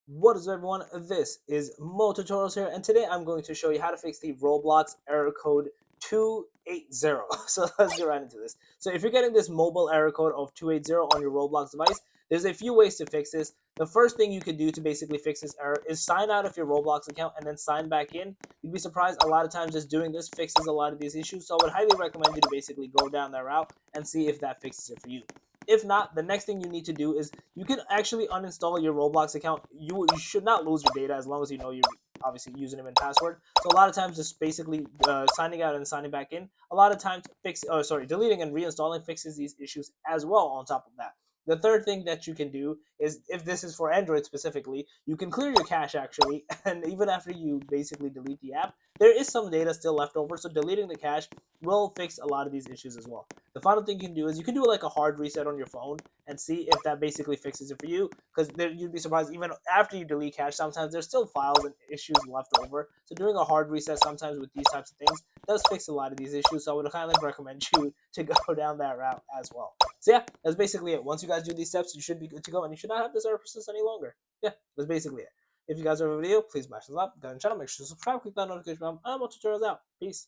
What is up, everyone? This is Mo Tutorials here, and today I'm going to show you how to fix the Roblox error code 280. So let's get right into this. So if you're getting this mobile error code of 280 on your Roblox device, there's a few ways to fix this. The first thing you can do to basically fix this error is sign out of your Roblox account and then sign back in. You'd be surprised, a lot of times just doing this fixes a lot of these issues. So I would highly recommend you to basically go down that route and see if that fixes it for you. If not, the next thing you need to do is you can actually uninstall your Roblox account. You should not lose your data as long as you know your obviously username and password. So a lot of times, just basically signing out and signing back in. A lot of times, deleting and reinstalling fixes these issues as well. On top of that, the third thing that you can do is, if this is for Android specifically, you can clear your cache actually, and even after you basically delete the app, there is some data still left over. So deleting the cache will fix a lot of these issues as well. The final thing you can do is you can do like a hard reset on your phone and see if that basically fixes it for you. Because you'd be surprised, even after you delete cache, sometimes there's still files and issues left over. So doing a hard reset sometimes with these types of things does fix a lot of these issues. So I would kindly recommend you to go down that route as well. So yeah, that's basically it. Once you guys do these steps, you should be good to go, and you should not have this error persist any longer. Yeah, that's basically it. If you guys have a video, please smash the like button, channel, make sure to subscribe, click that notification bell, and more tutorials out. Peace.